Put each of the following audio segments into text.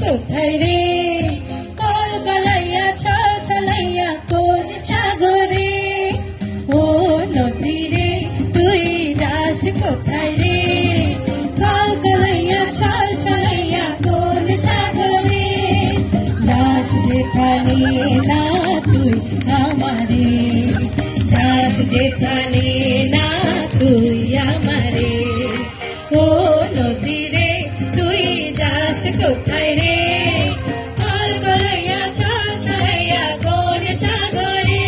কোথায় রে কলকালাইয়া ছলছলাইয়া কোন সাগরে ও নদী রে তুই যাস কোথায় রে কলকালাইয়া ছলছলাইয়া কোন সাগরে যাস যেখানে না তুই আমারে যাস যেখানে না তুই আমারে ও নদী রে তুই যাস কোথায় রে কলকালাইয়া ছলছলাইয়া কোন সাগরে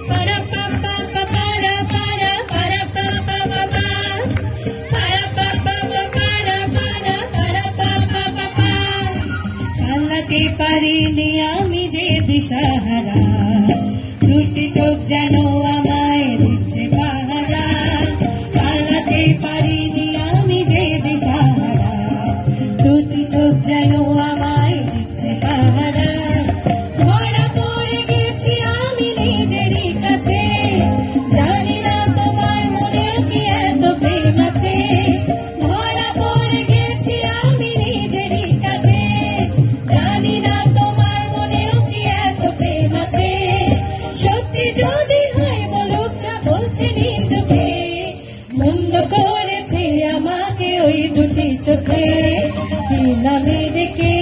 পারা পাপা পারা পারা পারা পাপা পাপা পারা পাপা পারা পারা পারা পাপা পাপা পালাতে পারিনি আমি যে দিশাহারা দুটি চোখ যেন আমায় দিচ্ছে পাহারা পালাতে পারিনি আমি যে দিশাহারা দুটি চোখ যেন আমায় দিচ্ছে পাহারা ধরা পড়ে গেছি আমি নিজেরই কাছে জানি না তোমার মনে কি এত প্রেম আছে ধরা পড়ে গেছি আমি নিজেরই কাছে জানি না তোমার মনে কি এত প্রেম আছে সত্যি যদি হয় বলুক যা বলছে নিন্দুকে মন্দ করেছে আমাকে ওই দুটি চোখে কি নামে ডেকে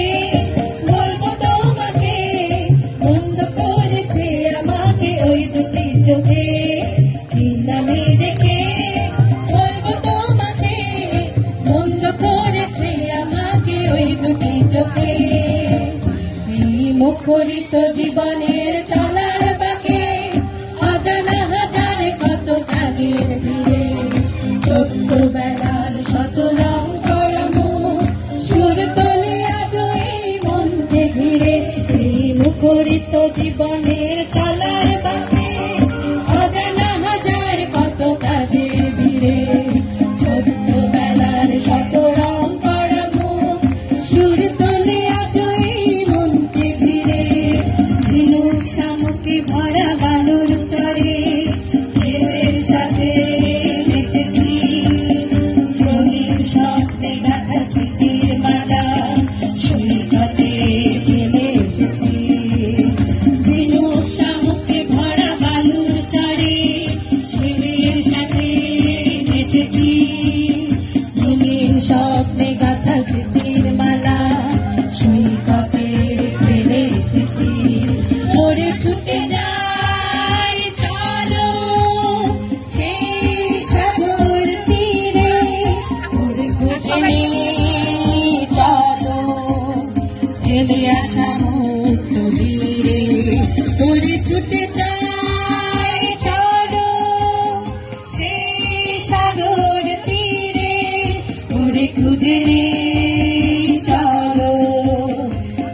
বলবো তোমাকে মন্দ করেছে আমাকে ওই দুটি চোখে কি নামে ডেকে বলবো তোমাকে মন্দ করেছে আমাকে ওই দুটি চোখে এই মুখরিত জীবনের চলার বাঁকে অজানা হাজার কত কাজের ভিড়ে ছোট্টবেলার শত রং করামো সুর তোলে আজ এই মনকে ঘিরে এই মুখরিত জীবনের চলার বাঁকে অজানা হাজার কত কাজের ভিড়ে ছোট্টবেলার শত রং করামো সুর তোলে আজ এই মনকে ঘিরে ঝিনুক শামুকে ভরা বালুর চরে ঢেউয়ের সাথে নেচেছি রঙিন স্বপ্নে গাঁথা স্মৃতির মালা সৈকতে ফেলে এসেছি ঝিনুক শামুকে ভরা বালুর চরে ঢেউয়ের সাথে নেচেছি রঙিন স্বপ্নে গাঁথা স্মৃতির মালা সৈকতে ফেলে এসেছি ওরে ছুটে যাই চলো সেই সাগর তীরে ওরে খুঁজে নিই চলো ফেলে আসা মুক্ত বীরে ওরে ছুটে যাই চলো সেই সাগর তীরে ওরে খুঁজে নিই চলো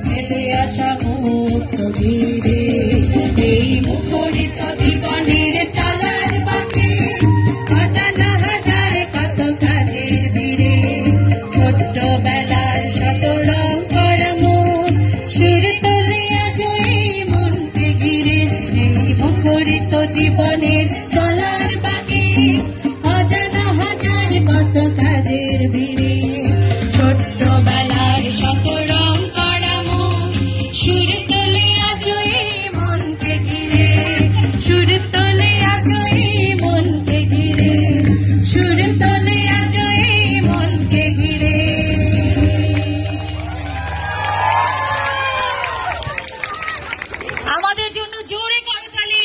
ফেলে আসা মুক্ত বীরে এই মুখরিত জীবনের চলার বাঁকে অজানা হাজার কত কাজের ভিড়ে ছোট্টবেলার শত রং করামো সুর তোলে আজ এই মনকে ঘিরে এই মুখরিত জীবনের চলার বাঁকে অজানা হাজার কত কাজের ভিড়ে ছোট্টবেলার শত রং করামো সুর তোলে আজ এই মনকে ঘিরে সুর তোলে আজ এই মনকে ঘিরে সুর তোলে আজ এই মনকে ঘিরে আমাদের জন্য জোরে করতালি